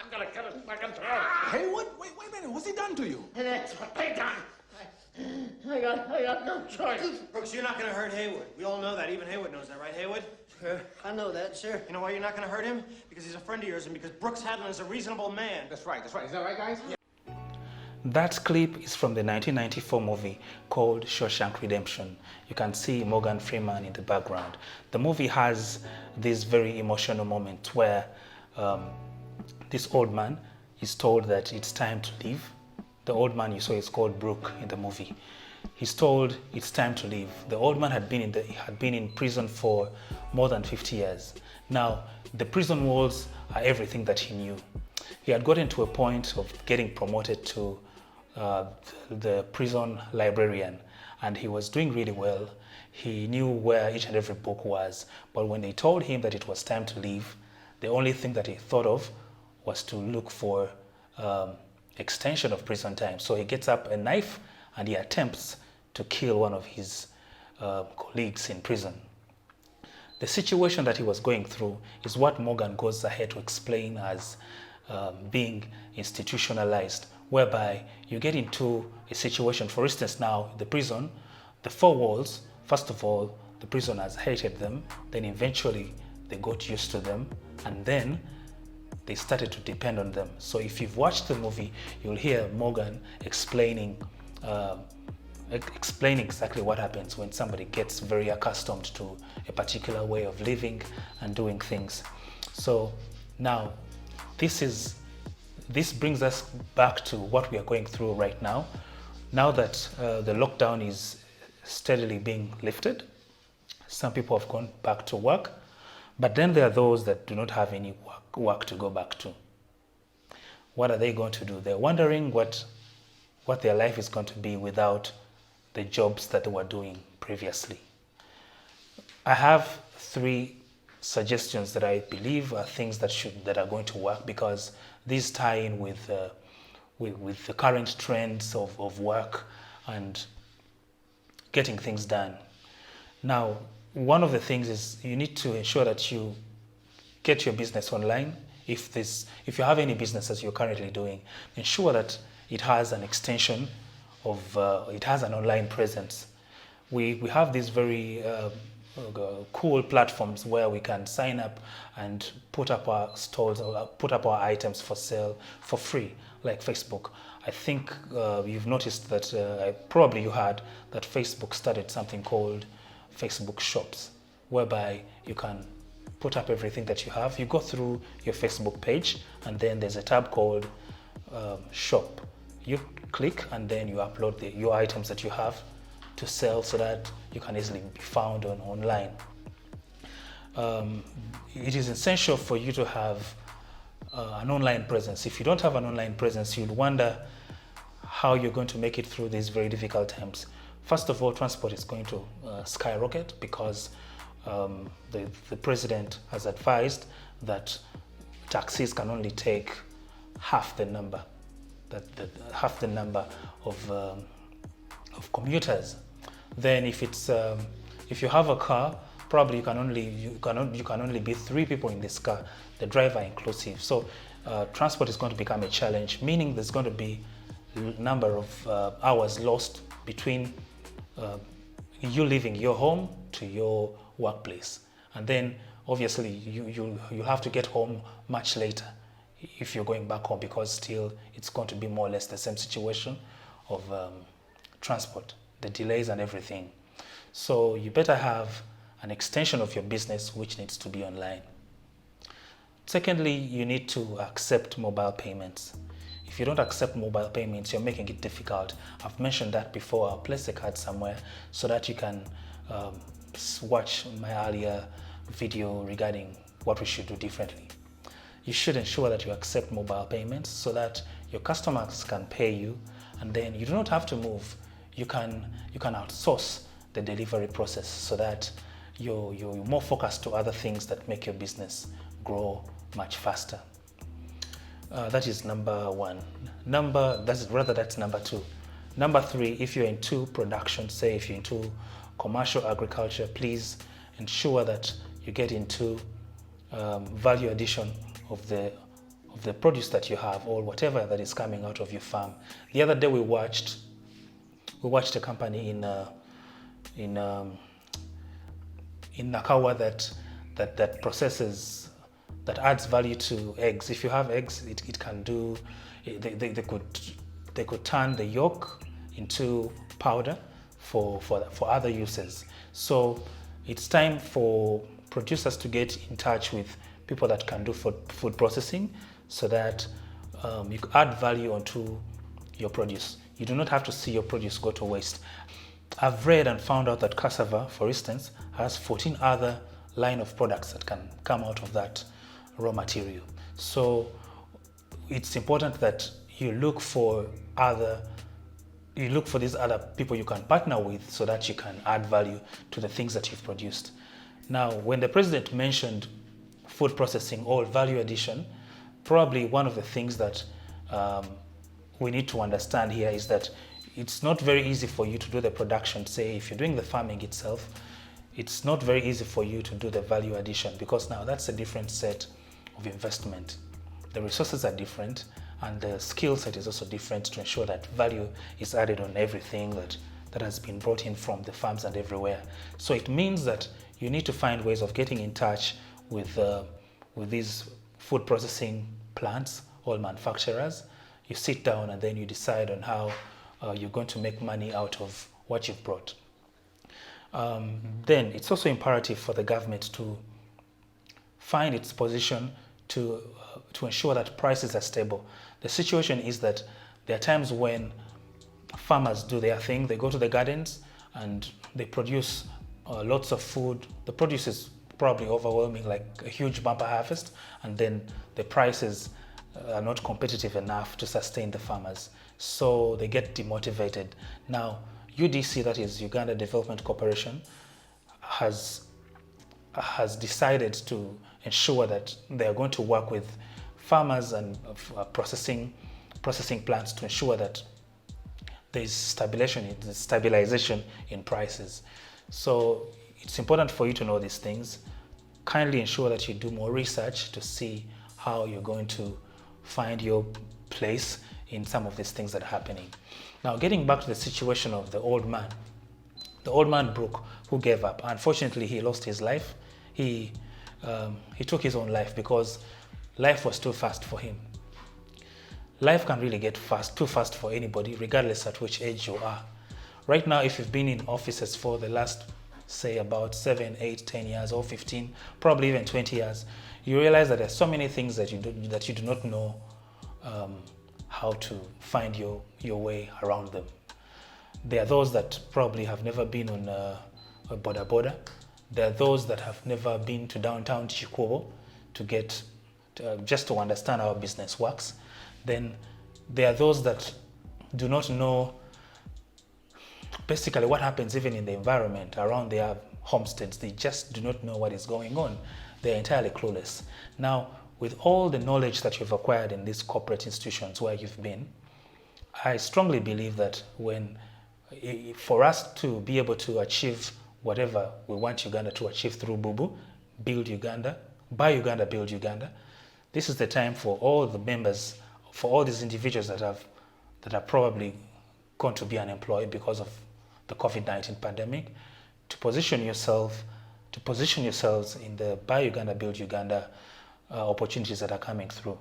I'm gonna cut his fucking throat. Haywood? Wait a minute. What's he done to you? And that's what they done. I got no choice. Brooks, you're not gonna hurt Haywood. We all know that. Even Haywood knows that, right, Haywood? Sure, I know that, sir. You know why you're not gonna hurt him? Because he's a friend of yours and because Brooks Hadlin is a reasonable man. That's right. Is that right, guys? Yeah. That clip is from the 1994 movie called Shawshank Redemption. You can see Morgan Freeman in the background. The movie has this very emotional moment where this old man is told that it's time to leave. The old man you saw is called Brooke in the movie. He's told it's time to leave. The old man had been in prison for more than 50 years. Now, the prison walls are everything that he knew. He had gotten to a point of getting promoted to the prison librarian, and he was doing really well. He knew where each and every book was, but when they told him that it was time to leave, the only thing that he thought of was to look for extension of prison time. So he gets up a knife and he attempts to kill one of his colleagues in prison. The situation that he was going through is what Morgan goes ahead to explain as being institutionalized, whereby you get into a situation, for instance now, the prison, the four walls, first of all, the prisoners hated them, then eventually they got used to them, and then they started to depend on them. So if you've watched the movie, you'll hear Morgan explaining exactly what happens when somebody gets very accustomed to a particular way of living and doing things. So now, this brings us back to what we are going through right now. Now that the lockdown is steadily being lifted, some people have gone back to work, but then there are those that do not have any work to go back to. What are they going to do? They're wondering what their life is going to be without the jobs that they were doing previously. I have 3 suggestions that I believe are things that are going to work, because these tie in with the current trends of work and getting things done. Now, one of the things is you need to ensure that you get your business online. If you have any businesses you're currently doing, ensure that it has an extension of, it has an online presence. We have these very cool platforms where we can sign up and put up our stalls or put up our items for sale for free, like Facebook. I think you've noticed that, probably you heard that Facebook started something called Facebook Shops, whereby you can put up everything that you have. You go through your Facebook page and then there's a tab called Shop. You click and then you upload your items that you have to sell so that you can easily be found online. It is essential for you to have an online presence. If you don't have an online presence, you'd wonder how you're going to make it through these very difficult times. First of all, transport is going to skyrocket because the president has advised that taxis can only take half the number, of commuters. Then if you have a car, probably you can only be 3 people in this car, the driver inclusive. So transport is going to become a challenge, meaning there's going to be a number of hours lost between you leaving your home to your workplace, and then obviously you have to get home much later if you're going back home, because still it's going to be more or less the same situation of transport, the delays and everything. So you better have an extension of your business which needs to be online. Secondly, you need to accept mobile payments. If you don't accept mobile payments, you're making it difficult. I've mentioned that before. I'll place a card somewhere so that you can watch my earlier video regarding what we should do differently. You should ensure that you accept mobile payments so that your customers can pay you, and then you do not have to move. You can outsource the delivery process so that you're more focused to other things that make your business grow much faster. That is number 1. That's number 2. Number 3, if you're into production, say if you're into commercial agriculture, please ensure that you get into value addition of the produce that you have or whatever that is coming out of your farm. The other day we watched a company in Nakawa that processes, that adds value to eggs. If you have eggs, it can do, they could turn the yolk into powder for other uses. So it's time for producers to get in touch with people that can do food processing, so that you add value onto your produce. You do not have to see your produce go to waste. I've read and found out that cassava, for instance, has 14 other line of products that can come out of that raw material. So it's important that you look for these other people you can partner with, so that you can add value to the things that you've produced. Now, when the president mentioned food processing or value addition, probably one of the things that we need to understand here is that it's not very easy for you to do the production. Say, if you're doing the farming itself, it's not very easy for you to do the value addition, because now that's a different set of investment. The resources are different, and the skill set is also different to ensure that value is added on everything that has been brought in from the farms and everywhere. So it means that you need to find ways of getting in touch with these food processing plants or manufacturers. You sit down and then you decide on how you're going to make money out of what you've brought. Then it's also imperative for the government to find its position to ensure that prices are stable. The situation is that there are times when farmers do their thing. They go to the gardens and they produce lots of food. The produce is probably overwhelming, like a huge bumper harvest, and then the prices are not competitive enough to sustain the farmers. So they get demotivated. Now, UDC, that is Uganda Development Cooperation, has decided to ensure that they are going to work with farmers and processing plants to ensure that there is stabilization in prices. So it's important for you to know these things. Kindly ensure that you do more research to see how you're going to find your place in some of these things that are happening. Now, getting back to the situation of the old man Brooke, who gave up. Unfortunately, he lost his life. He took his own life because life was too fast for him. Life can really get too fast for anybody, regardless at which age you are. Right now, if you've been in offices for the last, say, about 7, 8, 10 years, or 15, probably even 20 years, you realize that there's so many things that you do not know how to find your way around them. There are those that probably have never been on a boda. There are those that have never been to downtown Chikobo just to understand how business works. Then there are those that do not know basically what happens even in the environment around their homesteads. They just do not know what is going on. They're entirely clueless. Now, with all the knowledge that you've acquired in these corporate institutions where you've been, I strongly believe that for us to be able to achieve whatever we want Uganda to achieve through BUBU, Build Uganda, Buy Uganda, Build Uganda, this is the time for all the members, for all these individuals that are probably going to be unemployed because of the COVID-19 pandemic, to position yourselves in the Buy Uganda, Build Uganda opportunities that are coming through.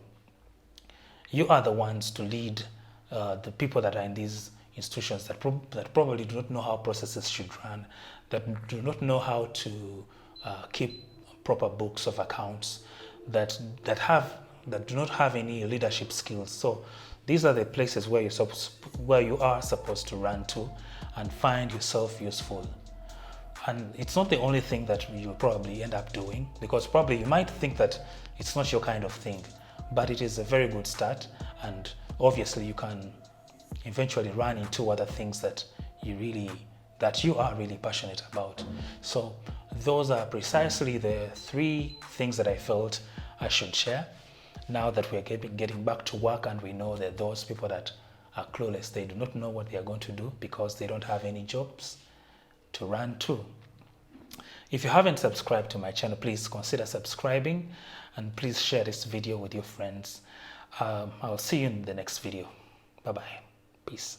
You are the ones to lead the people that are in these institutions that probably do not know how processes should run, that do not know how to keep proper books of accounts, that do not have any leadership skills. So these are the places where you are supposed to run to and find yourself useful. And it's not the only thing that you probably end up doing, because probably you might think that it's not your kind of thing, but it is a very good start, and obviously you can eventually run into other things that you are really passionate about. So those are precisely the 3 things that I felt I should share. Now that we're getting back to work and we know that those people that are clueless, they do not know what they are going to do because they don't have any jobs to run to. If you haven't subscribed to my channel, please consider subscribing and please share this video with your friends. I'll see you in the next video. Bye bye. Peace.